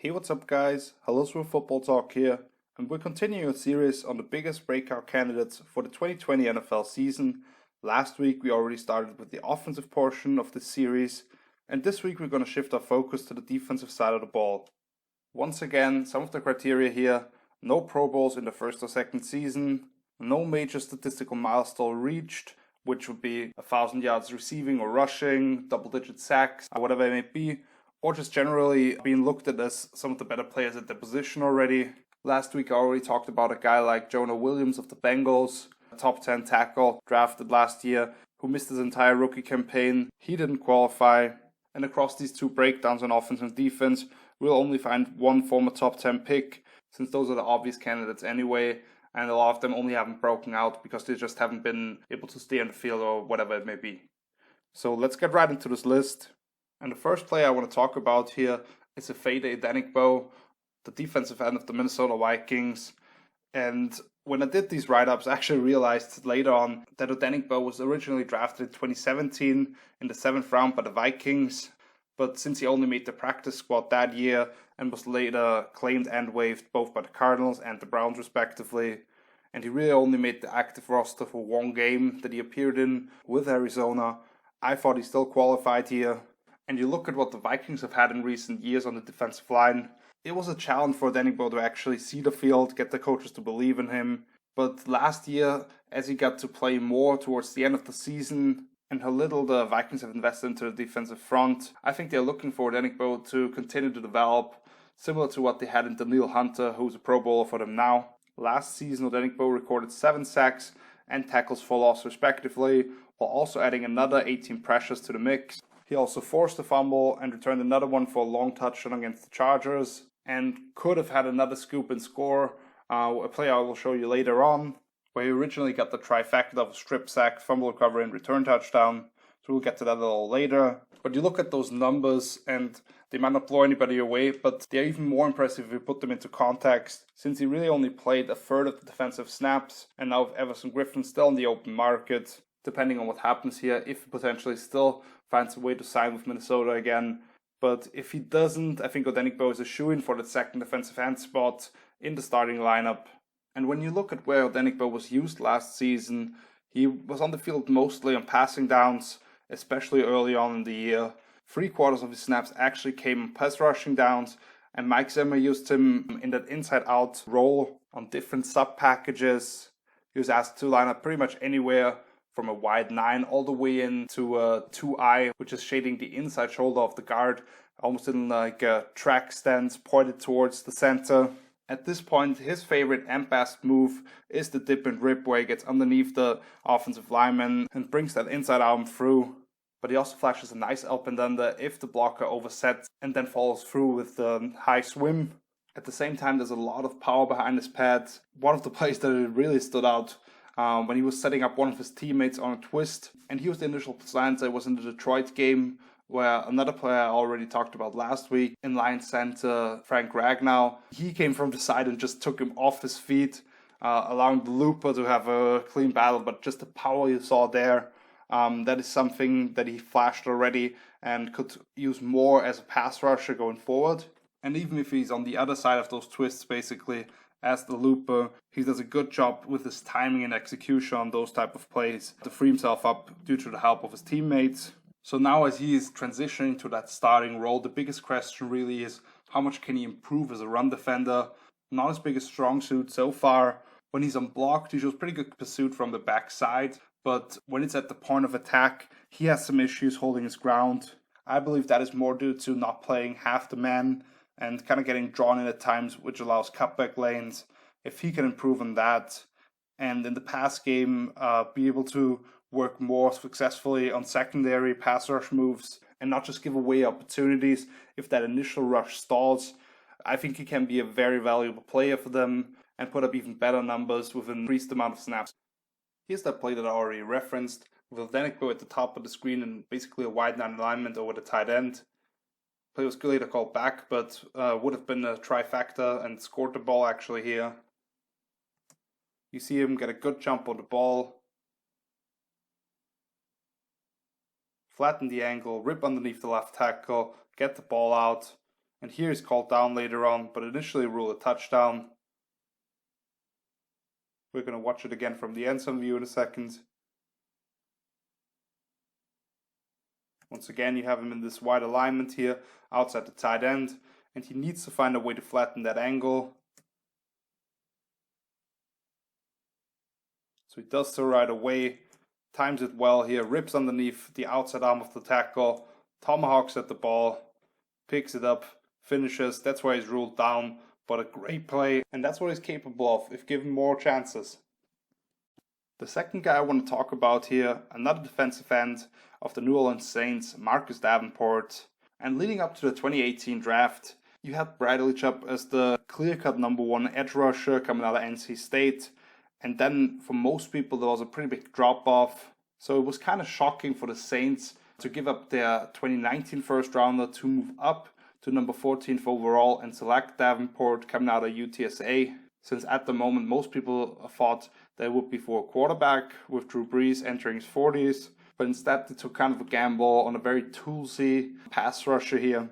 Hey, what's up guys? Hello through Footballtalk here, and we're continuing a series on the biggest breakout candidates for the 2020 NFL season. Last week we already started with the offensive portion of this series, and this week we're going to shift our focus to the defensive side of the ball. Once again, some of the criteria here: no Pro Bowls in the first or second season, no major statistical milestone reached, which would be 1,000 yards receiving or rushing, double-digit sacks, whatever it may be, or just generally being looked at as some of the better players at their position already. Last week I already talked about a guy like Jonah of the Bengals, a top 10 tackle drafted last year, who missed his entire rookie campaign. He didn't qualify. And across these two breakdowns on offense and defense, we'll only find one former top 10 pick, since those are the obvious candidates anyway, and a lot of them only haven't broken out because they just haven't been able to stay on the field or whatever it may be. So let's get right into this list. And the first player I want to talk about here is Ifeadi Odenigbo, the defensive end of the Minnesota Vikings. And when I did these write-ups, I actually realized later on that Odenigbo was originally drafted in 2017 in the 7th round by the Vikings. But since he only made the practice squad that year and was later claimed and waived both by the Cardinals and the Browns respectively, and he really only made the active roster for one game that he appeared in with Arizona, I thought he still qualified here. And you look at what the Vikings have had in recent years on the defensive line, it was a challenge for Odenigbo to actually see the field, get the coaches to believe in him. But last year, as he got to play more towards the end of the season, and how little the Vikings have invested into the defensive front, I think they're looking for Odenigbo to continue to develop, similar to what they had in Danielle Hunter, who's a Pro Bowler for them now. Last season, Odenigbo recorded 7 sacks and tackles for loss respectively, while also adding another 18 pressures to the mix. He also forced a fumble and returned another one for a long touchdown against the Chargers, and could have had another scoop and score, a play I will show you later on, where he originally got the trifecta of a strip sack, fumble recovery, and return touchdown. So we'll get to that a little later. But you look at those numbers, and they might not blow anybody away, but they're even more impressive if you put them into context, since he really only played a third of the defensive snaps, and now with Everson Griffen still on the open market, depending on what happens here, if he potentially still finds a way to sign with Minnesota again. But if he doesn't, I think Odenigbo is a shoo-in for the second defensive end spot in the starting lineup. And when you look at where Odenigbo was used last season, he was on the field mostly on passing downs, especially early on in the year. 3/4 of his snaps actually came on pass rushing downs, and Mike Zimmer used him in that inside-out role on different sub-packages. He was asked to line up pretty much anywhere, from a wide 9 all the way into a 2-eye, which is shading the inside shoulder of the guard, almost in like a track stance pointed towards the center. At this point, his favorite and best move is the dip and rip, where he gets underneath the offensive lineman and brings that inside arm through. But he also flashes a nice up and under if the blocker oversets and then follows through with the high swim. At the same time, there's a lot of power behind his pads. One of the plays that really stood out when he was setting up one of his teammates on a twist, and he was the initial slant. It was in the Detroit game, where another player I already talked about last week, inline center Frank Ragnow, he came from the side and just took him off his feet, allowing the looper to have a clean battle. But just the power you saw there, that is something that he flashed already and could use more as a pass rusher going forward. And even if he's on the other side of those twists, basically, as the looper, he does a good job with his timing and execution on those type of plays to free himself up due to the help of his teammates. So now as he is transitioning to that starting role, the biggest question really is how much can he improve as a run defender? Not his biggest strong suit so far. When he's unblocked, he shows pretty good pursuit from the backside, but when it's at the point of attack, he has some issues holding his ground. I believe that is more due to not playing half the man and kind of getting drawn in at times, which allows cutback lanes. If he can improve on that, and in the pass game, be able to work more successfully on secondary pass rush moves, and not just give away opportunities if that initial rush stalls, I think he can be a very valuable player for them and put up even better numbers with an increased amount of snaps. Here's that play that I already referenced, with Odenigbo at the top of the screen and basically a wide 9 alignment over the tight end. Play was later called back, but would have been a trifecta and scored the ball actually here. You see him get a good jump on the ball, flatten the angle, rip underneath the left tackle, get the ball out, And here he's called down later on, but initially ruled a touchdown. We're going to watch it again from the end zone view in a second. Once again, you have him in this wide alignment here, outside the tight end, and he needs to find a way to flatten that angle. So he does so right away, times it well here, rips underneath the outside arm of the tackle, tomahawks at the ball, picks it up, finishes. That's why he's ruled down, but a great play, and that's what he's capable of if given more chances. The second guy I want to talk about here, another defensive end of the New Orleans Saints, Marcus Davenport. And leading up to the 2018 draft, you had Bradley Chubb as the clear-cut number one edge rusher coming out of NC State. And then for most people, there was a pretty big drop-off. So it was kind of shocking for the Saints to give up their 2019 first rounder to move up to number 14th overall and select Davenport coming out of UTSA. Since at the moment, most people thought they would be for a quarterback with Drew Brees entering his 40s. But instead, they took kind of a gamble on a very toolsy pass rusher here.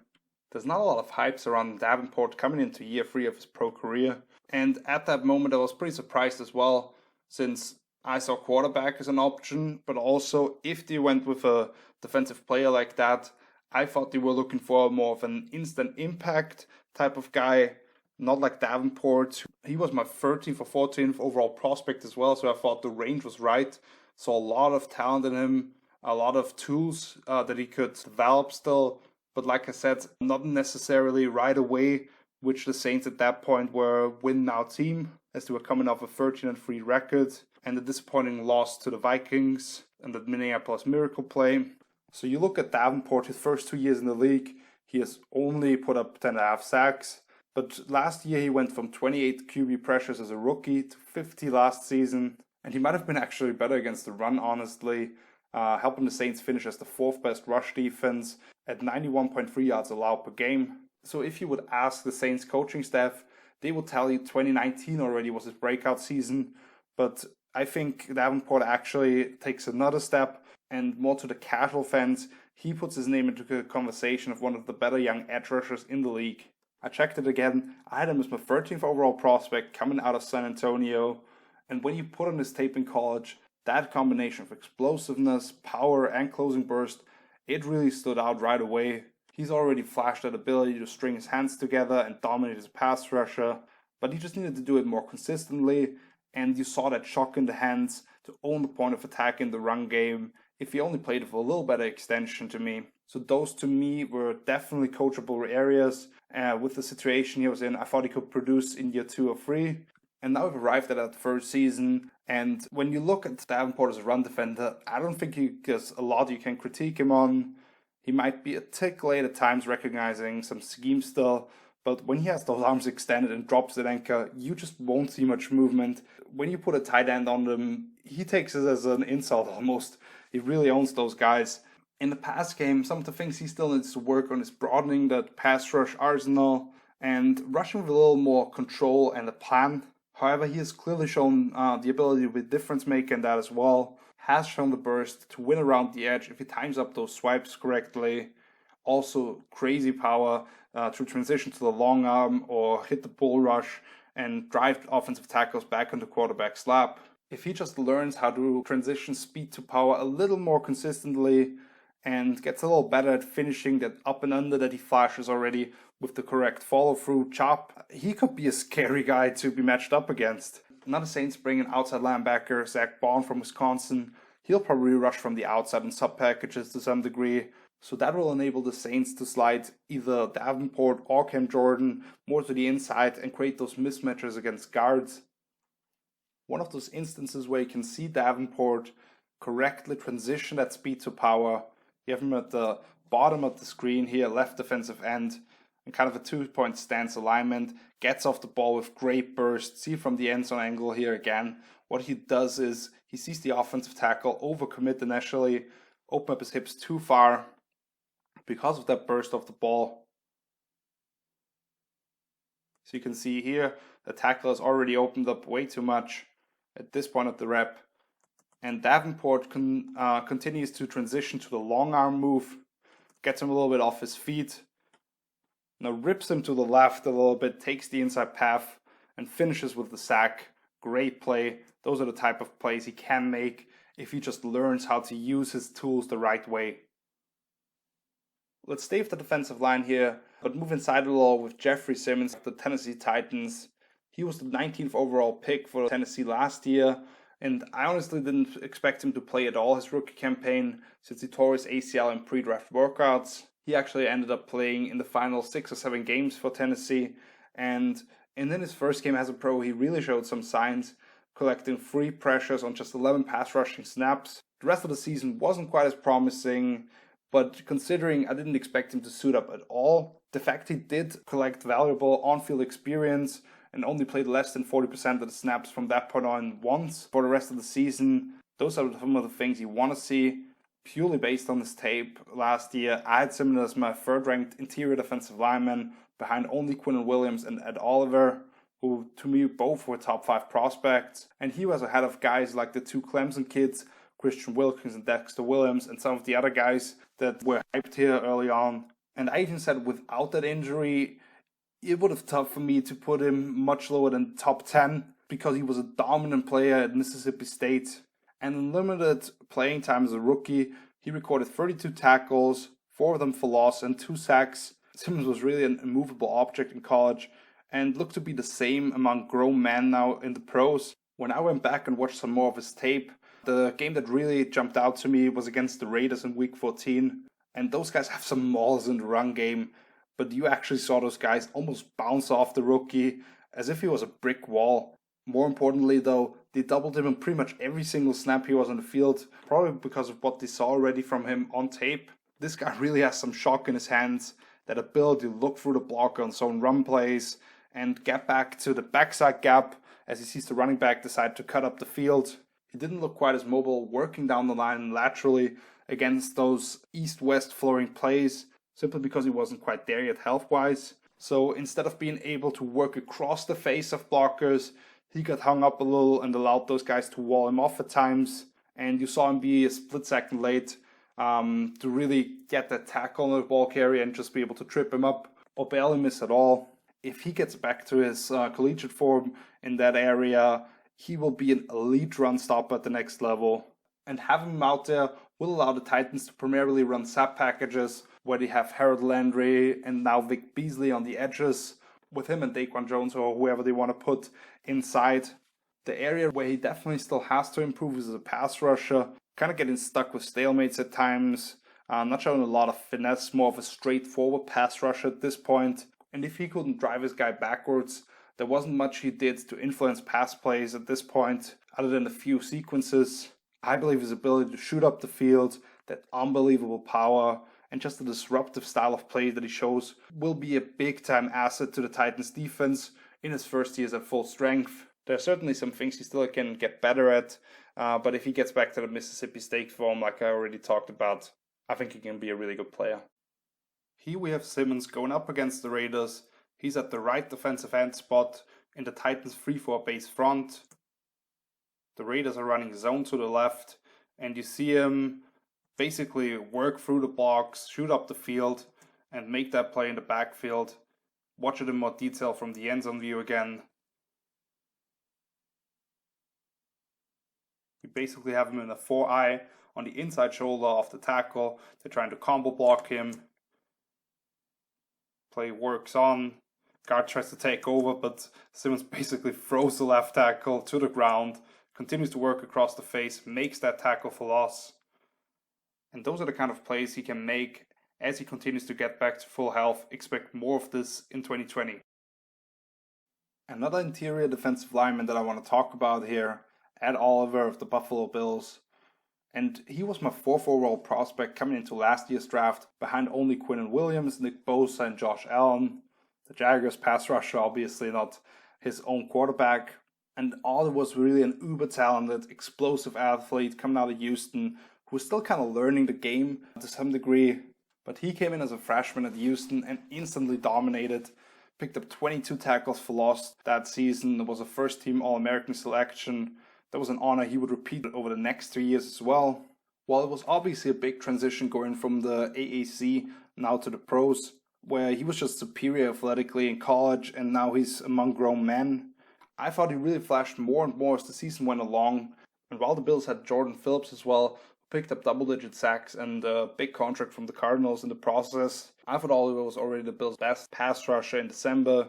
There's not a lot of hypes around Davenport coming into year 3 of his pro career. And at that moment, I was pretty surprised as well, since I saw quarterback as an option. But also, if they went with a defensive player like that, I thought they were looking for more of an instant impact type of guy, not like Davenport. He was my 13th or 14th overall prospect as well, so I thought the range was right. Saw a lot of talent in him, a lot of tools that he could develop still. But like I said, not necessarily right away, which the Saints at that point were a win-now team, as they were coming off a 13-3 record and a disappointing loss to the Vikings and the Minneapolis Miracle play. So you look at Davenport, his first 2 years in the league, he has only put up 10.5 sacks. But last year he went from 28 QB pressures as a rookie to 50 last season. And he might have been actually better against the run, honestly, helping the Saints finish as the 4th best rush defense at 91.3 yards allowed per game. So if you would ask the Saints coaching staff, they would tell you 2019 already was his breakout season. But I think Davenport actually takes another step, and more to the casual fans, he puts his name into the conversation of one of the better young edge rushers in the league. I checked it again. I had him as my 13th overall prospect coming out of San Antonio. And when you put on his tape in college, that combination of explosiveness, power, and closing burst, it really stood out right away. He's already flashed that ability to string his hands together and dominate his pass rusher, but he just needed to do it more consistently, and you saw that shock in the hands to own the point of attack in the run game if he only played with a little better extension to me. So those to me were definitely coachable areas. With the situation he was in, I thought he could produce in year 2 or 3. And now we've arrived at that first season. And when you look at Davenport as a run defender, I don't think there's a lot you can critique him on. He might be a tick late at times recognizing some scheme still, but when he has those arms extended and drops the anchor, you just won't see much movement. When you put a tight end on them, he takes it as an insult almost. He really owns those guys. In the pass game, some of the things he still needs to work on is broadening that pass rush arsenal and rushing with a little more control and a plan. However, he has clearly shown the ability to be a difference maker in that as well. Has shown the burst to win around the edge if he times up those swipes correctly. Also, crazy power to transition to the long arm or hit the bull rush and drive offensive tackles back into quarterback's lap. If he just learns how to transition speed to power a little more consistently and gets a little better at finishing that up and under that he flashes already with the correct follow-through chop, he could be a scary guy to be matched up against. Another Saints bring in outside linebacker Zach Bond from Wisconsin. He'll probably rush from the outside in sub-packages to some degree, so that will enable the Saints to slide either Davenport or Cam Jordan more to the inside and create those mismatches against guards. One of those instances where you can see Davenport correctly transition that speed to power. You have him at the bottom of the screen here, left defensive end, and kind of a 2-point stance alignment, gets off the ball with great burst. See from the end zone angle here again. What he does is he sees the offensive tackle overcommit initially, open up his hips too far because of that burst of the ball. So you can see here, the tackle has already opened up way too much at this point of the rep. And Davenport continues to transition to the long arm move, gets him a little bit off his feet. Now rips him to the left a little bit, takes the inside path, and finishes with the sack. Great play. Those are the type of plays he can make if he just learns how to use his tools the right way. Let's stay with the defensive line here, but move inside a little with Jeffrey Simmons of the Tennessee Titans. He was the 19th overall pick for Tennessee last year, and I honestly didn't expect him to play at all his rookie campaign since he tore his ACL in pre-draft workouts. He actually ended up playing in the final 6 or 7 games for Tennessee, and in his first game as a pro, he really showed some signs, collecting 3 pressures on just 11 pass rushing snaps. The rest of the season wasn't quite as promising, but considering I didn't expect him to suit up at all, the fact he did collect valuable on-field experience and only played less than 40% of the snaps from that point on once for the rest of the season, those are some of the things you want to see. Purely based on his tape last year, I had Simmons as my 3rd-ranked interior defensive lineman behind only Quinnen Williams and Ed Oliver, who to me both were top 5 prospects, and he was ahead of guys like the 2 Clemson kids, Christian Wilkins and Dexter Williams, and some of the other guys that were hyped here early on. And I even said without that injury, it would have tough for me to put him much lower than top 10 because he was a dominant player at Mississippi State. And in limited playing time as a rookie, he recorded 32 tackles, 4 of them for loss, and 2 sacks. Simmons was really an immovable object in college and looked to be the same among grown men now in the pros. When I went back and watched some more of his tape, the game that really jumped out to me was against the Raiders in Week 14. And those guys have some mauls in the run game, but you actually saw those guys almost bounce off the rookie as if he was a brick wall. More importantly though, they doubled him in pretty much every single snap he was on the field, probably because of what they saw already from him on tape. This guy really has some shock in his hands, that ability to look through the blocker on zone run plays and get back to the backside gap as he sees the running back decide to cut up the field. He didn't look quite as mobile working down the line laterally against those east-west flowing plays, simply because he wasn't quite there yet health-wise. So instead of being able to work across the face of blockers, he got hung up a little and allowed those guys to wall him off at times. And you saw him be a split second late to really get that tackle on the ball carrier and just be able to trip him up or barely miss at all. If he gets back to his collegiate form in that area, he will be an elite run stopper at the next level. And having him out there will allow the Titans to primarily run sap packages where they have Harold Landry and now Vic Beasley on the edges, with him and Daquan Jones or whoever they want to put inside. The area where he definitely still has to improve is as a pass rusher, kind of getting stuck with stalemates at times, not showing a lot of finesse, more of a straightforward pass rusher at this point. And if he couldn't drive his guy backwards, there wasn't much he did to influence pass plays at this point, other than a few sequences. I believe his ability to shoot up the field, that unbelievable power, and just the disruptive style of play that he shows will be a big-time asset to the Titans' defense in his first years at full strength. There are certainly some things he still can get better at, but if he gets back to the Mississippi State form like I already talked about, I think he can be a really good player. Here we have Simmons going up against the Raiders. He's at the right defensive end spot in the Titans' 3-4 base front. The Raiders are running zone to the left, and you see him basically work through the blocks, shoot up the field, and make that play in the backfield. Watch it in more detail from the end zone view again. You basically have him in a 4-eye on the inside shoulder of the tackle. They're trying to combo block him. Play works on. Guard tries to take over, but Simmons basically throws the left tackle to the ground, continues to work across the face, makes that tackle for loss. And those are the kind of plays he can make as he continues to get back to full health. Expect more of this in 2020. Another interior defensive lineman that I want to talk about here, Ed Oliver of the Buffalo Bills. And he was my 4th overall prospect coming into last year's draft, behind only Quinnen Williams, Nick Bosa, and Josh Allen. The Jaguars pass rusher, obviously not his own quarterback. And Oliver was really an uber-talented, explosive athlete coming out of Houston, who was still kind of learning the game to some degree. But he came in as a freshman at Houston and instantly dominated. Picked up 22 tackles for loss that season. It was a first-team All-American selection. That was an honor he would repeat over the next 3 years as well. While it was obviously a big transition going from the AAC now to the pros, where he was just superior athletically in college and now he's among grown men. I thought he really flashed more and more as the season went along. And while the Bills had Jordan Phillips as well, who picked up double-digit sacks and a big contract from the Cardinals in the process, Alfred Oliver was already the Bills' best pass rusher in December.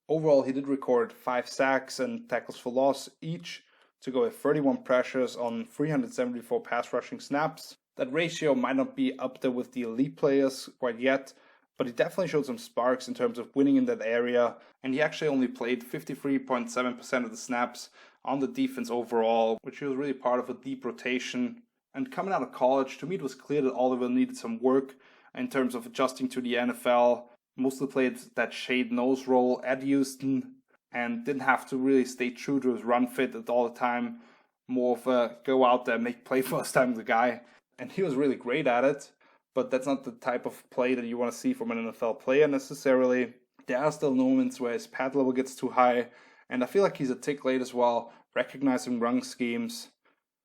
Overall, he did record 5 sacks and tackles for loss each to go with 31 pressures on 374 pass rushing snaps. That ratio might not be up there with the elite players quite yet, but he definitely showed some sparks in terms of winning in that area, and he actually only played 53.7% of the snaps on the defense overall, which was really part of a deep rotation. And coming out of college, to me it was clear that Oliver needed some work in terms of adjusting to the NFL. Mostly played that shade nose role at Eosin and didn't have to really stay true to his run fit at all the time. More of a go out there, make play first time the guy. And he was really great at it, but that's not the type of play that you want to see from an NFL player necessarily. There are still moments where his pad level gets too high, and I feel like he's a tick late as well, recognizing run schemes.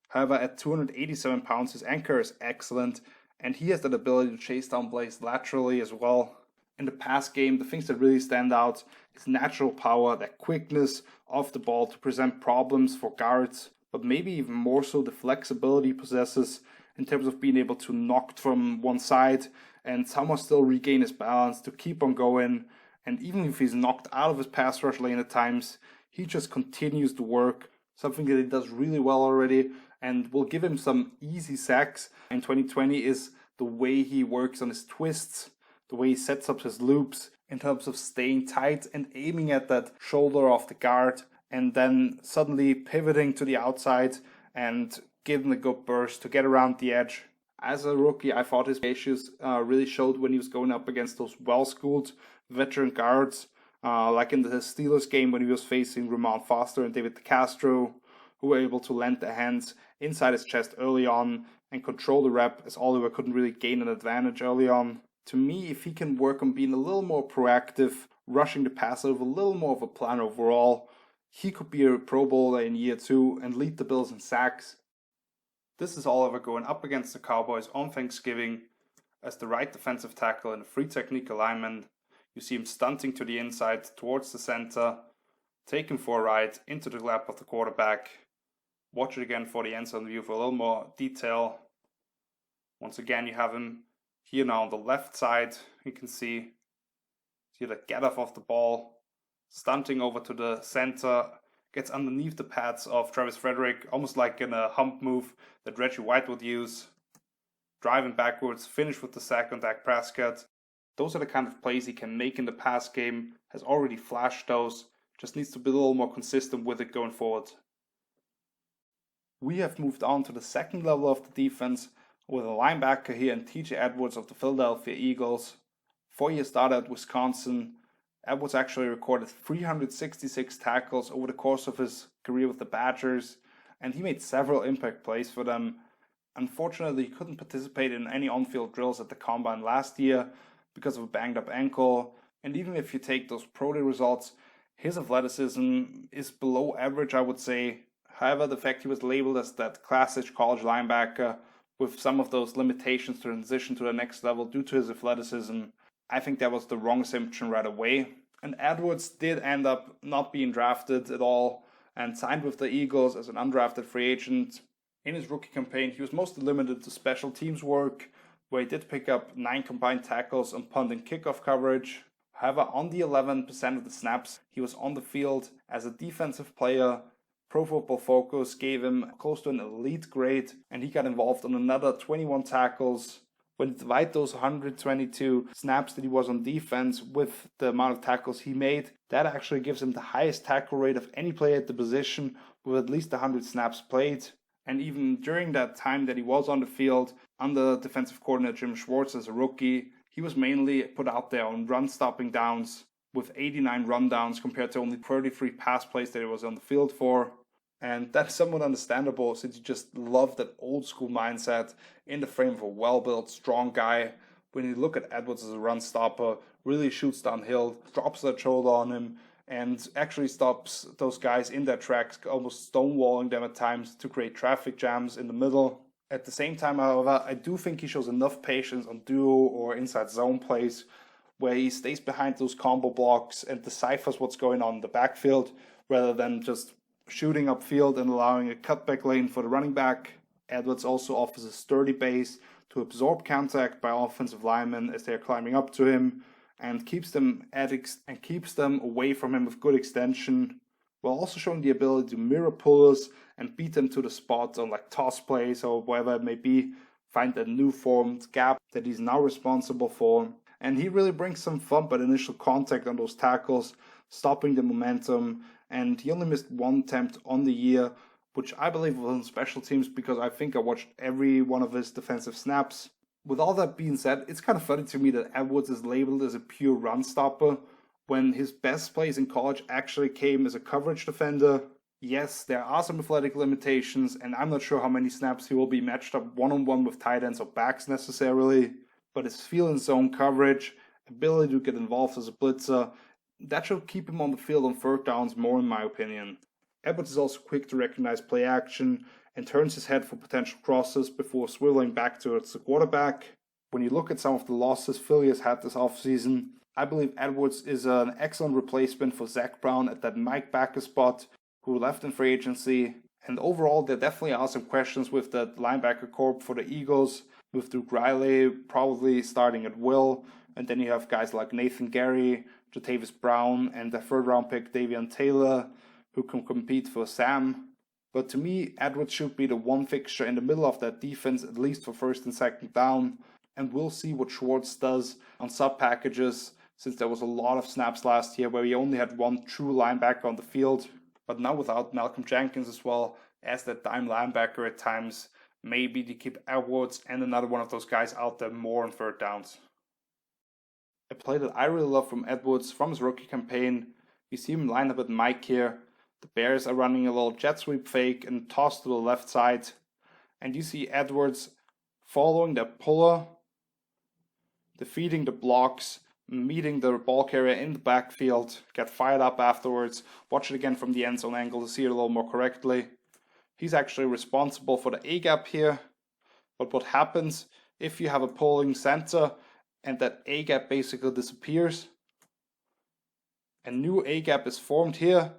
However, at 287 pounds, his anchor is excellent, and he has that ability to chase down plays laterally as well. In the pass game, the things that really stand out is natural power, that quickness off the ball to present problems for guards, but maybe even more so the flexibility he possesses in terms of being able to knock from one side and somehow still regain his balance to keep on going. And even if he's knocked out of his pass rush lane at times, he just continues to work, something that he does really well already and will give him some easy sacks in 2020 is the way he works on his twists, the way he sets up his loops in terms of staying tight and aiming at that shoulder of the guard and then suddenly pivoting to the outside and giving a good burst to get around the edge. As a rookie, I thought his issues really showed when he was going up against those well-schooled veteran guards, like in the Steelers game when he was facing Ramon Foster and David DeCastro, who were able to lend their hands inside his chest early on and control the rep as Oliver couldn't really gain an advantage early on. To me, if he can work on being a little more proactive, rushing the passer with a little more of a plan overall, he could be a Pro Bowler in year 2 and lead the Bills in sacks. This is Oliver going up against the Cowboys on Thanksgiving as the right defensive tackle in a free technique alignment. You see him stunting to the inside towards the center, taking for a ride into the lap of the quarterback. Watch it again for the end zone view for a little more detail. Once again, you have him here now on the left side. You can see the get off of the ball, stunting over to the center, gets underneath the pads of Travis Frederick, almost like in a hump move that Reggie White would use. Driving backwards, finish with the sack on Dak Prescott. Those are the kind of plays he can make in the pass game, has already flashed those, just needs to be a little more consistent with it going forward. We have moved on to the second level of the defense with a linebacker here in TJ Edwards of the Philadelphia Eagles. 4-year starter at Wisconsin, Edwards actually recorded 366 tackles over the course of his career with the Badgers, and he made several impact plays for them. Unfortunately, he couldn't participate in any on-field drills at the Combine last year because of a banged-up ankle, and even if you take those pro day results, his athleticism is below average, I would say. However, the fact he was labeled as that classic college linebacker with some of those limitations to transition to the next level due to his athleticism, I think that was the wrong assumption right away. And Edwards did end up not being drafted at all and signed with the Eagles as an undrafted free agent. In his rookie campaign, he was mostly limited to special teams work, where he did pick up 9 combined tackles on punt and kickoff coverage. However, on the 11% of the snaps, he was on the field as a defensive player. Pro Football Focus gave him close to an elite grade, and he got involved on another 21 tackles. When you divide those 122 snaps that he was on defense with the amount of tackles he made, that actually gives him the highest tackle rate of any player at the position with at least 100 snaps played. And even during that time that he was on the field, under defensive coordinator Jim Schwartz as a rookie, he was mainly put out there on run-stopping downs with 89 rundowns compared to only 33 pass plays that he was on the field for. And that's somewhat understandable since you just love that old school mindset in the frame of a well-built, strong guy. When you look at Edwards as a run stopper, really shoots downhill, drops that shoulder on him, and actually stops those guys in their tracks, almost stonewalling them at times to create traffic jams in the middle. At the same time, however, I do think he shows enough patience on duo or inside zone plays where he stays behind those combo blocks and deciphers what's going on in the backfield rather than just shooting upfield and allowing a cutback lane for the running back. Edwards also offers a sturdy base to absorb contact by offensive linemen as they are climbing up to him, and keeps them away from him with good extension, while also showing the ability to mirror pullers and beat them to the spot on like toss plays or whatever it may be, find a new formed gap that he's now responsible for. And he really brings some thump at initial contact on those tackles, stopping the momentum, and he only missed one attempt on the year, which I believe was on special teams because I think I watched every one of his defensive snaps. With all that being said, it's kind of funny to me that Edwards is labeled as a pure run stopper when his best plays in college actually came as a coverage defender. Yes, there are some athletic limitations, and I'm not sure how many snaps he will be matched up one-on-one with tight ends or backs necessarily, but his feel in zone coverage, ability to get involved as a blitzer, that should keep him on the field on third downs more in my opinion. Edwards is also quick to recognize play action and turns his head for potential crosses before swiveling back towards the quarterback. When you look at some of the losses Philly has had this offseason, I believe Edwards is an excellent replacement for Zach Brown at that Mike backer spot, who left in free agency. And overall, there definitely are some questions with that linebacker corp for the Eagles, with Duke Riley probably starting at will. And then you have guys like Nathan Gary, Jatavis Brown, and the third round pick Davion Taylor, who can compete for Sam. But to me, Edwards should be the one fixture in the middle of that defense, at least for first and second down. And we'll see what Schwartz does on sub packages, since there was a lot of snaps last year where we only had one true linebacker on the field. But now without Malcolm Jenkins as well as that dime linebacker at times, maybe to keep Edwards and another one of those guys out there more on third downs. A play that I really love from Edwards from his rookie campaign, you see him line up with Mike here. The Bears are running a little jet sweep fake and toss to the left side. And you see Edwards following the puller, defeating the blocks, meeting the ball carrier in the backfield, get fired up afterwards, watch it again from the end zone angle to see it a little more correctly. He's actually responsible for the A-gap here. But what happens if you have a pulling center and that A-gap basically disappears? A new A-gap is formed here,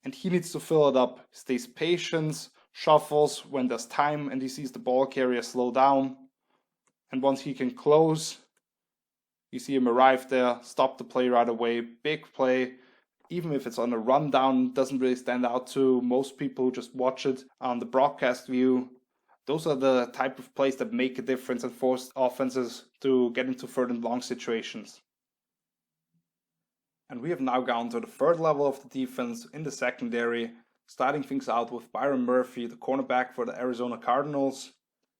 and he needs to fill it up. Stays patient, shuffles when there's time, and he sees the ball carrier slow down. And once he can close, you see him arrive there, stop the play right away, big play. Even if it's on a rundown, doesn't really stand out to most people who just watch it on the broadcast view. Those are the type of plays that make a difference and force offenses to get into third and long situations. And we have now gone to the third level of the defense in the secondary, starting things out with Byron Murphy, the cornerback for the Arizona Cardinals.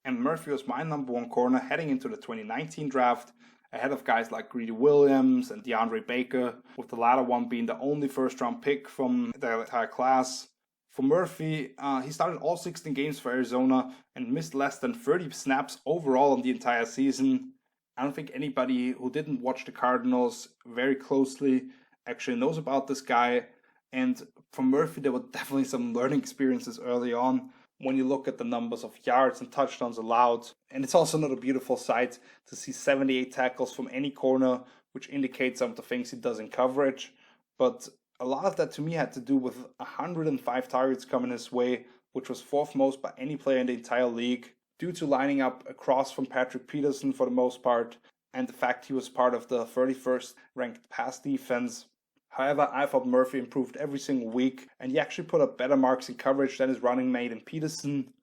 And Murphy was my number one corner heading into the 2019 draft, ahead of guys like Greedy Williams and DeAndre Baker, with the latter one being the only first-round pick from the entire class. For Murphy, he started all 16 games for Arizona and missed less than 30 snaps overall in the entire season. I don't think anybody who didn't watch the Cardinals very closely actually knows about this guy. And for Murphy, there were definitely some learning experiences early on when you look at the numbers of yards and touchdowns allowed. And it's also not a beautiful sight to see 78 tackles from any corner, which indicates some of the things he does in coverage. But a lot of that to me had to do with 105 targets coming his way, which was fourth most by any player in the entire league, due to lining up across from Patrick Peterson for the most part, and the fact he was part of the 31st ranked pass defense. However, I thought Murphy improved every single week, and he actually put up better marks in coverage than his running mate in Peterson,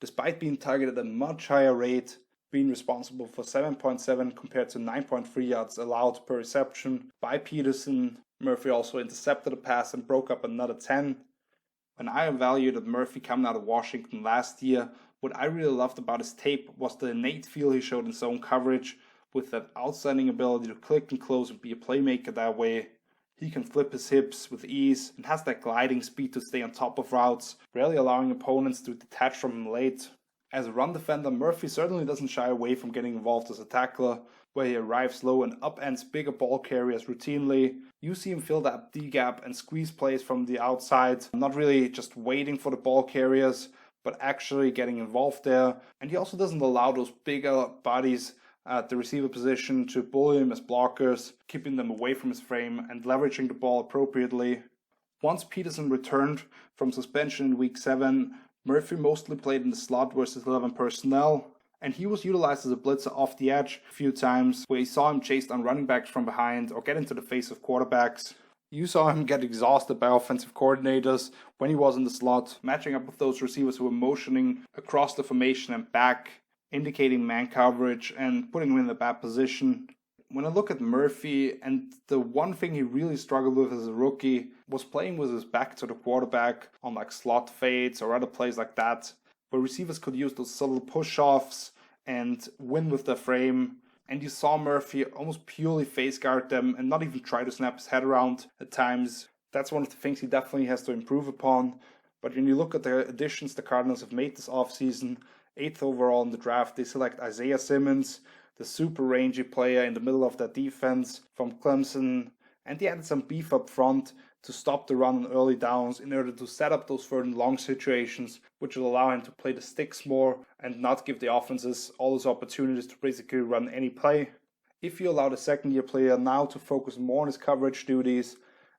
despite being targeted at a much higher rate, being responsible for 7.7 compared to 9.3 yards allowed per reception by Peterson. Murphy also intercepted a pass and broke up another 10. When I evaluated Murphy coming out of Washington last year, what I really loved about his tape was the innate feel he showed in zone coverage, with that outstanding ability to click and close and be a playmaker that way. He can flip his hips with ease and has that gliding speed to stay on top of routes, rarely allowing opponents to detach from him late. As a run defender, Murphy certainly doesn't shy away from getting involved as a tackler, where he arrives low and upends bigger ball carriers routinely. You see him fill that D-gap and squeeze plays from the outside, not really just waiting for the ball carriers, but actually getting involved there. And he also doesn't allow those bigger bodies at the receiver position to bully him as blockers, keeping them away from his frame and leveraging the ball appropriately. Once Peterson returned from suspension in Week 7, Murphy mostly played in the slot versus 11 personnel, and he was utilized as a blitzer off the edge a few times where you saw him chase down running backs from behind or get into the face of quarterbacks. You saw him get exhausted by offensive coordinators when he was in the slot, matching up with those receivers who were motioning across the formation and back, indicating man coverage and putting him in a bad position. When I look at Murphy, and the one thing he really struggled with as a rookie was playing with his back to the quarterback on like slot fades or other plays like that, where receivers could use those subtle push-offs and win with their frame. And you saw Murphy almost purely face guard them and not even try to snap his head around at times. That's one of the things he definitely has to improve upon. But when you look at the additions the Cardinals have made this offseason, 8th overall in the draft, they select Isaiah Simmons, the super rangy player in the middle of that defense from Clemson, and they added some beef up front to stop the run on early downs in order to set up those third and long situations, which will allow him to play the sticks more and not give the offenses all those opportunities to basically run any play. If you allow the second-year player now to focus more on his coverage duties,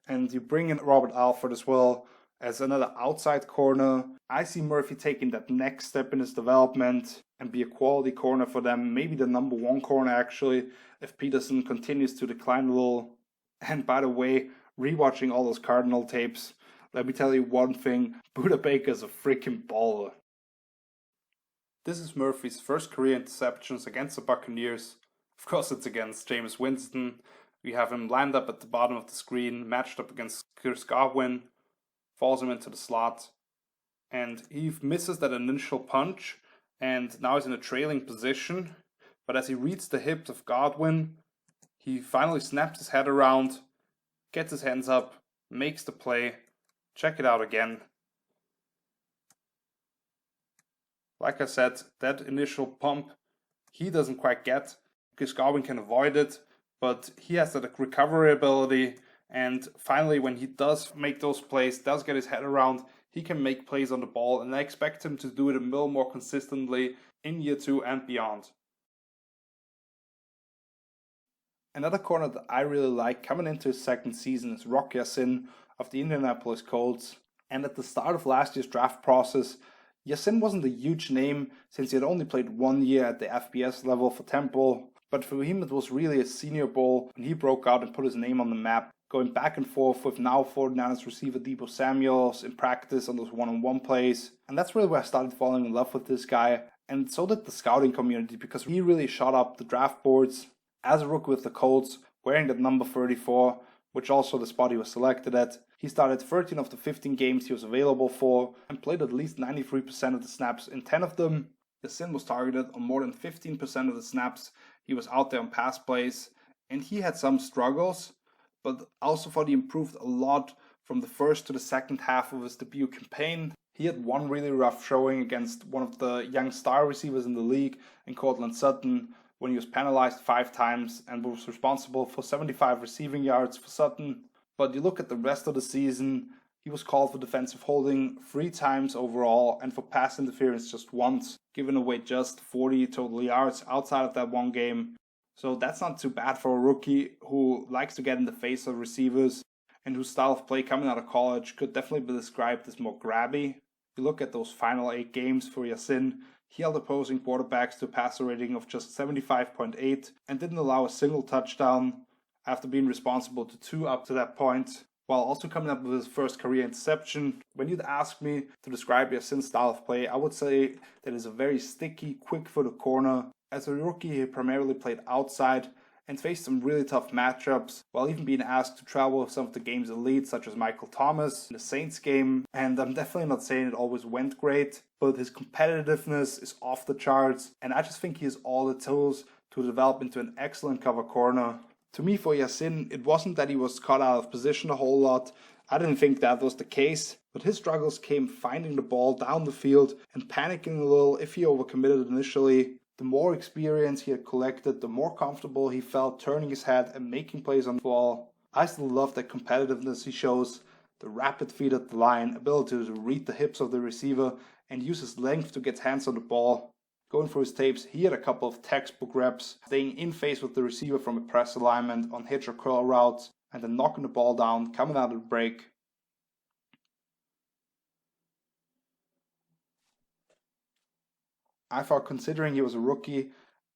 and you bring in Robert Alford as well as another outside corner, I see Murphy taking that next step in his development and be a quality corner for them, maybe the number one corner actually, if Peterson continues to decline a little. And by the way, rewatching all those Cardinal tapes, let me tell you one thing, Budda Baker's a freaking baller. This is Murphy's first career interceptions against the Buccaneers. Of course it's against Jameis Winston. We have him lined up at the bottom of the screen, matched up against Chris Godwin, falls him into the slot, and he misses that initial punch, and now he's in a trailing position. But as he reads the hip of Godwin, he finally snaps his head around, gets his hands up, makes the play. Check it out again. Like I said, that initial pump, he doesn't quite get, because Godwin can avoid it, but he has that recovery ability. And finally, when he does make those plays, does get his head around, he can make plays on the ball, and I expect him to do it a little more consistently in year 2 and beyond. Another corner that I really like coming into his second season is Eosin of the Indianapolis Colts. And at the start of last year's draft process, Eosin wasn't a huge name since he had only played 1 year at the FBS level for Temple, but for him it was really a Senior Bowl when he broke out and put his name on the map, going back and forth with now 49ers receiver Deebo Samuels in practice on those one-on-one plays. And that's really where I started falling in love with this guy, and so did the scouting community, because he really shot up the draft boards as a rookie with the Colts, wearing that number 34, which also the spot he was selected at. He started 13 of the 15 games he was available for and played at least 93% of the snaps in 10 of them. Eosin was targeted on more than 15% of the snaps. He was out there on pass plays, and he had some struggles, but also thought he improved a lot from the first to the second half of his debut campaign. He had one really rough showing against one of the young star receivers in the league in Cortland Sutton, when he was penalized 5 times and was responsible for 75 receiving yards for Sutton. But you look at the rest of the season, he was called for defensive holding 3 times overall and for pass interference just once, giving away just 40 total yards outside of that one game. So that's not too bad for a rookie who likes to get in the face of receivers and whose style of play coming out of college could definitely be described as more grabby. If you look at those final 8 games for Eosin, he held opposing quarterbacks to a passer rating of just 75.8 and didn't allow a single touchdown after being responsible to 2 up to that point, while also coming up with his first career interception. When you'd ask me to describe Eosin's style of play, I would say that it's a very sticky, quick-footed corner. As a rookie, he primarily played outside and faced some really tough matchups, while even being asked to travel with some of the game's elites, such as Michael Thomas in the Saints game. And I'm definitely not saying it always went great, but his competitiveness is off the charts, and I just think he has all the tools to develop into an excellent cover corner. To me, for Eosin, it wasn't that he was caught out of position a whole lot. I didn't think that was the case, but his struggles came finding the ball down the field and panicking a little if he overcommitted initially. The more experience he had collected, the more comfortable he felt turning his head and making plays on the ball. I still love the competitiveness he shows, the rapid feet at the line, ability to read the hips of the receiver and use his length to get hands on the ball. Going through his tapes, he had a couple of textbook reps, staying in phase with the receiver from a press alignment on hitch or curl routes, and then knocking the ball down, coming out of the break. I thought considering he was a rookie,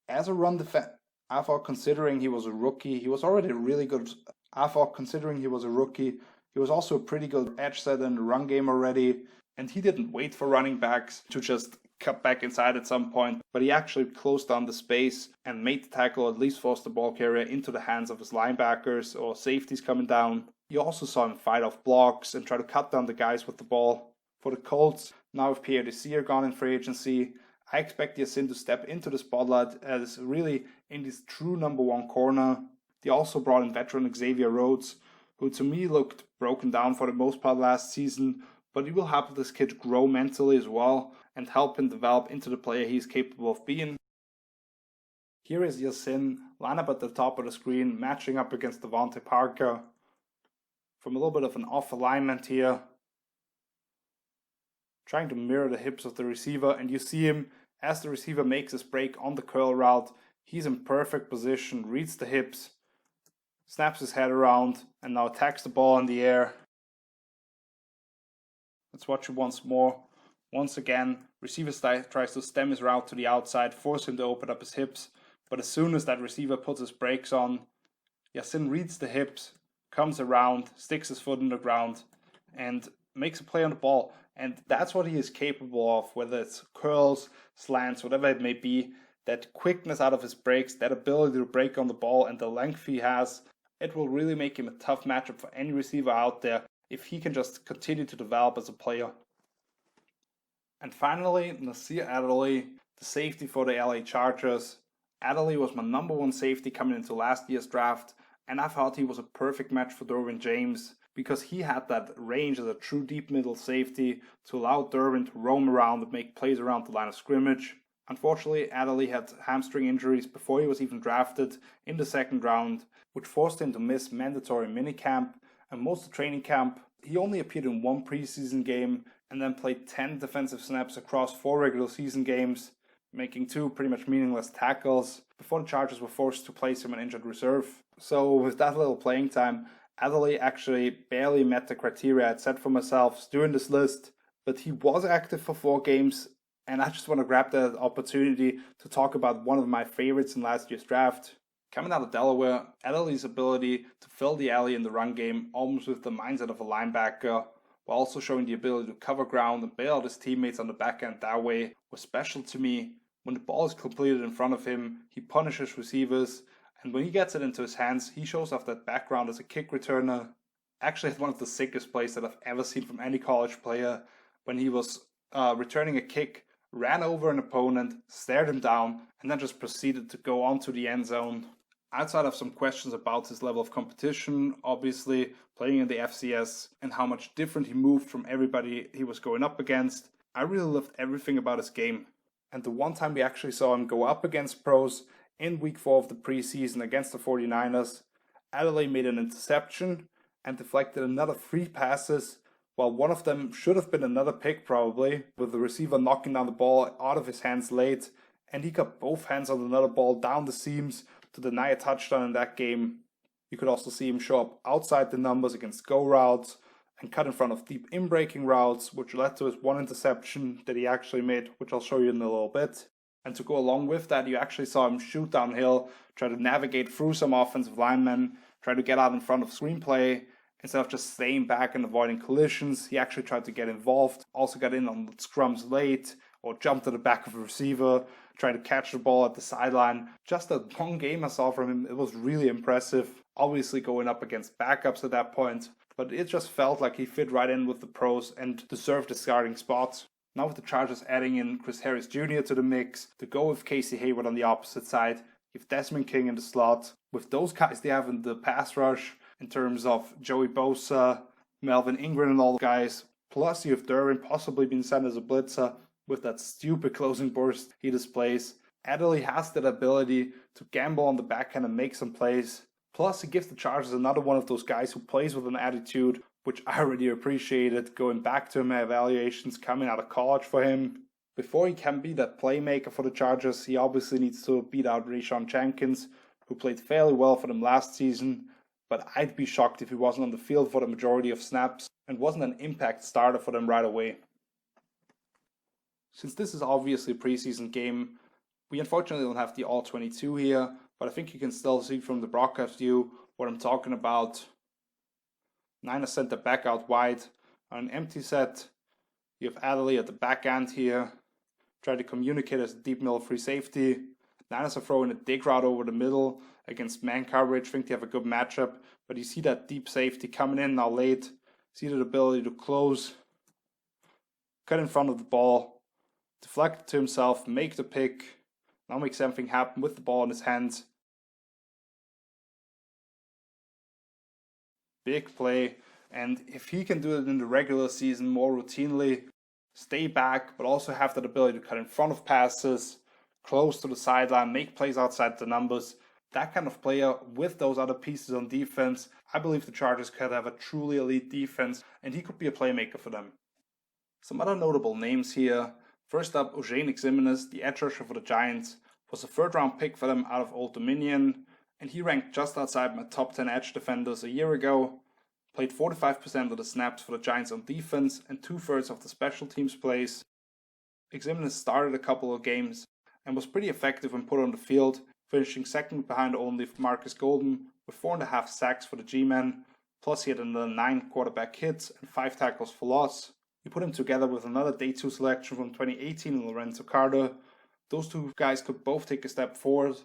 as a run defense, I thought considering he was a rookie, he was already really good. I thought considering he was a rookie, he was also a pretty good edge setter in the run game already, and he didn't wait for running backs to just cut back inside at some point, but he actually closed down the space and made the tackle, at least force the ball carrier into the hands of his linebackers or safeties coming down. You also saw him fight off blocks and try to cut down the guys with the ball. For the Colts, now with Pierre Desir gone in free agency, I expect Eosin to step into the spotlight as really in this true number one corner. They also brought in veteran Xavier Rhodes, who to me looked broken down for the most part last season, but he will help this kid grow mentally as well and help him develop into the player he's capable of being. Here is Eosin, line up at the top of the screen, matching up against Devontae Parker. From a little bit of an off alignment here, trying to mirror the hips of the receiver, and you see him as the receiver makes his break on the curl route. He's in perfect position, reads the hips, snaps his head around, and now attacks the ball in the air. Let's watch it once more. Once again, receiver tries to stem his route to the outside, force him to open up his hips, but as soon as that receiver puts his brakes on, Eosin reads the hips, comes around, sticks his foot in the ground, and makes a play on the ball. And that's what he is capable of, whether it's curls, slants, whatever it may be. That quickness out of his breaks, that ability to break on the ball, and the length he has, it will really make him a tough matchup for any receiver out there if he can just continue to develop as a player. And finally, Nasir Adderley, the safety for the LA Chargers. Adderley was my number one safety coming into last year's draft, and I thought he was a perfect match for Derwin James because he had that range as a true deep middle safety to allow Derwin to roam around and make plays around the line of scrimmage. Unfortunately, Adderley had hamstring injuries before he was even drafted in the second round, which forced him to miss mandatory minicamp and most of training camp. He only appeared in one preseason game and then played 10 defensive snaps across 4 regular season games, making 2 pretty much meaningless tackles before the Chargers were forced to place him on injured reserve. So with that little playing time, Adderley actually barely met the criteria I'd set for myself during this list, but he was active for 4 games, and I just want to grab that opportunity to talk about one of my favorites in last year's draft. Coming out of Delaware, Adderley's ability to fill the alley in the run game almost with the mindset of a linebacker, while also showing the ability to cover ground and bail out his teammates on the back end that way, was special to me. When the ball is completed in front of him, he punishes receivers, and when he gets it into his hands, he shows off that background as a kick returner. Actually, it's one of the sickest plays that I've ever seen from any college player. When he was returning a kick, ran over an opponent, stared him down, and then just proceeded to go onto the end zone. Outside of some questions about his level of competition, obviously playing in the FCS and how much different he moved from everybody he was going up against, I really loved everything about his game. And the one time we actually saw him go up against pros in week 4 of the preseason against the 49ers, Adderley made an interception and deflected another 3 passes, while one of them should have been another pick probably, with the receiver knocking down the ball out of his hands late, and he got both hands on another ball down the seams to deny a touchdown in that game. You could also see him show up outside the numbers against go routes and cut in front of deep in-breaking routes, which led to his 1 interception that he actually made, which I'll show you in a little bit. And to go along with that, you actually saw him shoot downhill, try to navigate through some offensive linemen, try to get out in front of screenplay. Instead of just staying back and avoiding collisions, he actually tried to get involved, also got in on scrums late, or jumped to the back of a receiver, tried to catch the ball at the sideline. Just that one game I saw from him, it was really impressive. Obviously going up against backups at that point, but it just felt like he fit right in with the pros and deserved the starting spot. Now with the Chargers adding in Chris Harris Jr. to the mix, to go with Casey Hayward on the opposite side, you have Desmond King in the slot. With those guys they have in the pass rush, in terms of Joey Bosa, Melvin Ingram and all the guys, plus you have Derwin possibly being sent as a blitzer with that stupid closing burst he displays. Adderley has that ability to gamble on the backhand and make some plays. Plus he gives the Chargers another one of those guys who plays with an attitude, which I really appreciated going back to my evaluations coming out of college for him. Before he can be that playmaker for the Chargers, he obviously needs to beat out Rashad Jenkins, who played fairly well for them last season, but I'd be shocked if he wasn't on the field for the majority of snaps and wasn't an impact starter for them right away. Since this is obviously a preseason game, we unfortunately don't have the All-22 here, but I think you can still see from the broadcast view what I'm talking about. Niners sent the back out wide on an empty set. You have Adderley at the back end here, try to communicate as a deep middle free safety. Niners are throwing a dig route over the middle against man coverage. Think they have a good matchup, but you see that deep safety coming in now late. See the ability to close, cut in front of the ball, deflect it to himself, make the pick, now make something happen with the ball in his hands. Big play, and if he can do it in the regular season more routinely, stay back, but also have that ability to cut in front of passes, close to the sideline, make plays outside the numbers, that kind of player with those other pieces on defense, I believe the Chargers could have a truly elite defense, and he could be a playmaker for them. Some other notable names here. First up, Eosin, the edge rusher for the Giants, was a third-round pick for them out of Old Dominion, and he ranked just outside my top 10 edge defenders a year ago. Played 45% of the snaps for the Giants on defense and 2/3 of the special teams plays. Eosin started a couple of games and was pretty effective when put on the field, finishing second behind only Marcus Golden with 4.5 sacks for the G-Men, plus he had another 9 quarterback hits and 5 tackles for loss. You put him together with another Day 2 selection from 2018 Lorenzo Carter. Those two guys could both take a step forward.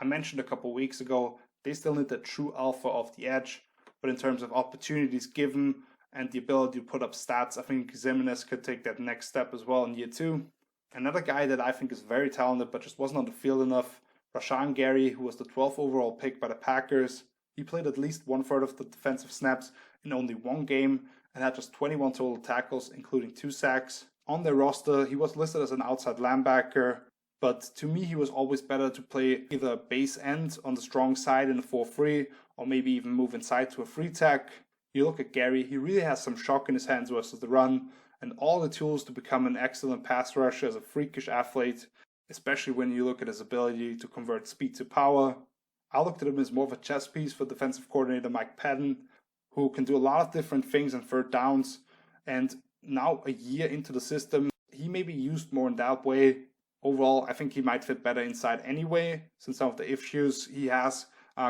I mentioned a couple weeks ago, they still need the true alpha off the edge, but in terms of opportunities given and the ability to put up stats, I think Eosin could take that next step as well in year 2. Another guy that I think is very talented but just wasn't on the field enough, Rashan Gary, who was the 12th overall pick by the Packers. He played at least 1/3 of the defensive snaps in only one game and had just 21 total tackles, including 2 sacks. On their roster, he was listed as an outside linebacker, but to me he was always better to play either a base end on the strong side in a 4-3, or maybe even move inside to a 3-tech. You look at Gary, he really has some shock in his hands versus the run, and all the tools to become an excellent pass rusher as a freakish athlete, especially when you look at his ability to convert speed to power. I looked at him as more of a chess piece for defensive coordinator Mike Patton, who can do a lot of different things on third downs, and now a year into the system, he may be used more in that way. Overall, I think he might fit better inside anyway, since some of the issues he has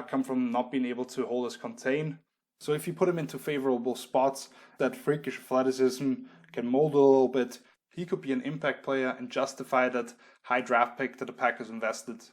come from not being able to hold his contain. So if you put him into favorable spots, that freakish athleticism can mold a little bit, he could be an impact player and justify that high draft pick that the Packers invested.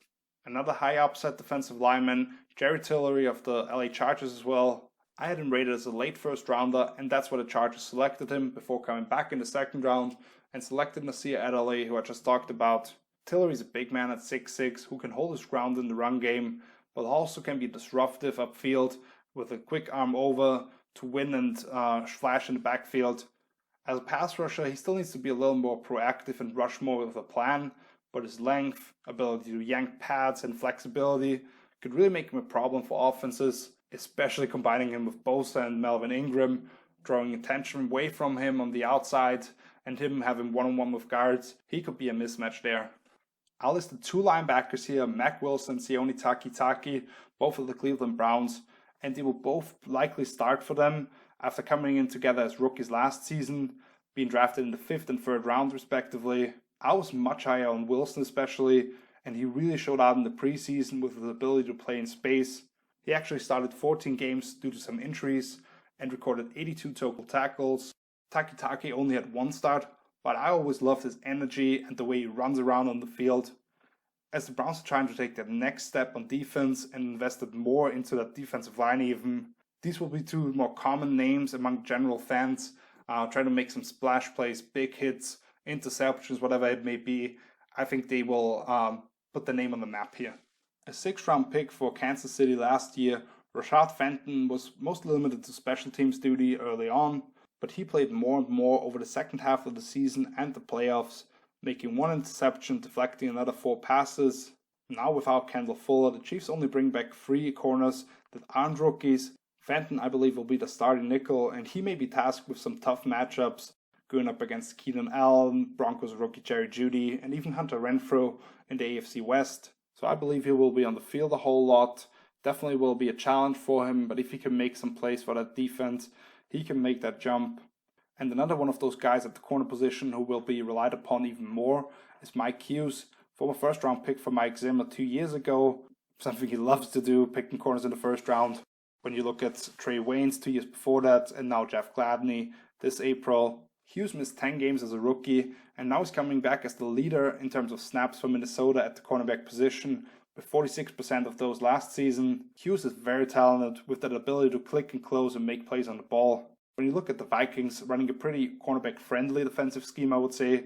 Another high upside defensive lineman, Tillery of the LA Chargers as well. I had him rated as a late first rounder, and that's why the Chargers selected him before coming back in the second round and selected Nasir Adderley, who I just talked about. Tillery's a big man at 6'6", who can hold his ground in the run game, but also can be disruptive upfield with a quick arm over to win and flash in the backfield. As a pass rusher, he still needs to be a little more proactive and rush more with a plan, but his length, ability to yank pads, and flexibility could really make him a problem for offenses, especially combining him with Bosa and Melvin Ingram, drawing attention away from him on the outside and him having one-on-one with guards. He could be a mismatch there. I'll list the 2 linebackers here, Mack Wilson and Sione Takitaki, both of the Cleveland Browns, and they will both likely start for them after coming in together as rookies last season, being drafted in the 5th and 3rd round respectively. I was much higher on Wilson especially, and he really showed out in the preseason with his ability to play in space. He actually started 14 games due to some injuries and recorded 82 total tackles. Takitaki only had 1 start, but I always loved his energy and the way he runs around on the field. As the Browns are trying to take that next step on defense and invested more into that defensive line even, these will be 2 more common names among general fans, trying to make some splash plays, big hits, interceptions, whatever it may be. I think they will put the name on the map here. A 6th round pick for Kansas City last year, Rashad Fenton was mostly limited to special teams duty early on, but he played more and more over the second half of the season and the playoffs, making 1 interception, deflecting another 4 passes. Now without Kendall Fuller, the Chiefs only bring back 3 corners that aren't rookies. Fenton, I believe, will be the starting nickel, and he may be tasked with some tough matchups going up against Keenan Allen, Broncos rookie Jerry Jeudy, and even Hunter Renfrow in the AFC West. So I believe he will be on the field a whole lot. Definitely will be a challenge for him, but if he can make some plays for that defense, he can make that jump. And another one of those guys at the corner position who will be relied upon even more is Mike Hughes, former first-round pick for Mike Zimmer 2 years ago. Something he loves to do, picking corners in the first round. When you look at Trey Waynes 2 years before that, and now Jeff Gladney this April, Hughes missed 10 games as a rookie, and now he's coming back as the leader in terms of snaps for Minnesota at the cornerback position, with 46% of those last season. Hughes is very talented with that ability to click and close and make plays on the ball. When you look at the Vikings running a pretty cornerback-friendly defensive scheme, I would say,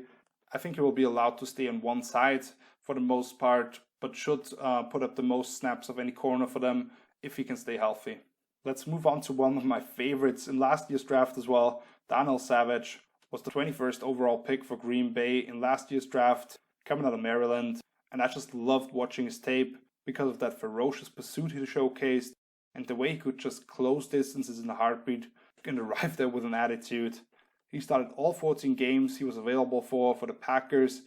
I think he will be allowed to stay on one side for the most part, but should put up the most snaps of any corner for them if he can stay healthy. Let's move on to one of my favorites in last year's draft as well. Donal Savage was the 21st overall pick for Green Bay in last year's draft, coming out of Maryland, and I just loved watching his tape because of that ferocious pursuit he showcased and the way he could just close distances in a heartbeat and arrive there with an attitude. He started all 14 games he was available for the Packers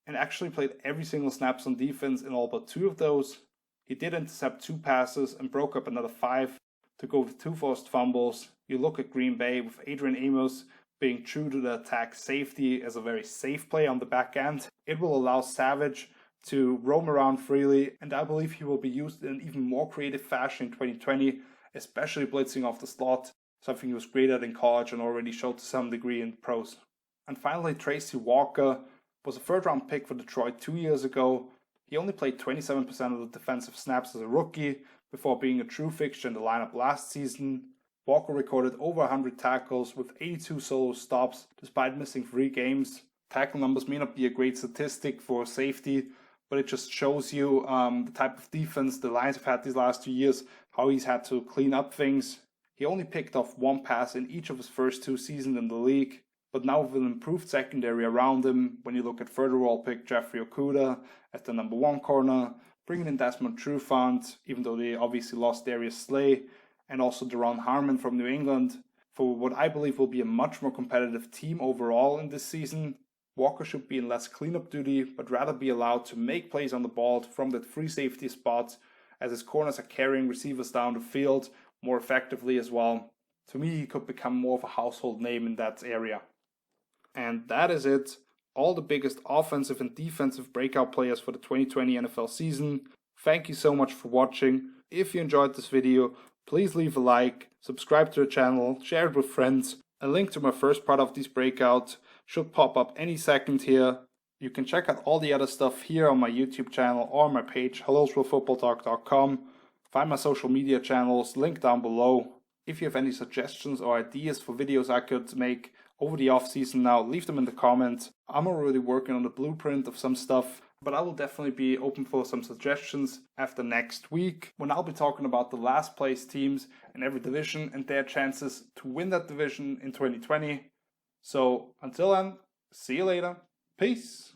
and actually played every single snaps on defense in all but 2 of those. He did intercept 2 passes and broke up another 5 to go with 2 forced fumbles. You look at Green Bay with Adrian Amos being true to the attack safety as a very safe play on the back end. It will allow Savage to roam around freely, and I believe he will be used in an even more creative fashion in 2020, especially blitzing off the slot, something he was great at in college and already showed to some degree in pros. And finally, Tracy Walker was a third-round pick for Detroit 2 years ago. He only played 27% of the defensive snaps as a rookie before being a true fixture in the lineup last season. Walker recorded over 100 tackles with 82 solo stops despite missing 3 games. Tackle numbers may not be a great statistic for safety, but it just shows you the type of defense the Lions have had these last 2 years, how he's had to clean up things. He only picked off 1 pass in each of his first 2 seasons in the league, but now with an improved secondary around him, when you look at third overall pick Jeffrey Okudah as the number 1 corner, bringing in Desmond Trufant, even though they obviously lost Darius Slay, and also Deron Harmon from New England, for what I believe will be a much more competitive team overall in this season. Walker should be in less cleanup duty, but rather be allowed to make plays on the ball from that free safety spot, as his corners are carrying receivers down the field more effectively as well. To me, he could become more of a household name in that area. And that is it. All the biggest offensive and defensive breakout players for the 2020 NFL season. Thank you so much for watching. If you enjoyed this video, please leave a like, subscribe to the channel, share it with friends. A link to my first part of these breakouts should pop up any second here. You can check out all the other stuff here on my YouTube channel or my page, helloswillfootballtalk.com. Find my social media channels linked down below. If you have any suggestions or ideas for videos I could make over the off season now, leave them in the comments. I'm already working on the blueprint of some stuff, but I will definitely be open for some suggestions after next week, when I'll be talking about the last place teams in every division and their chances to win that division in 2020. So until then, see you later. Peace.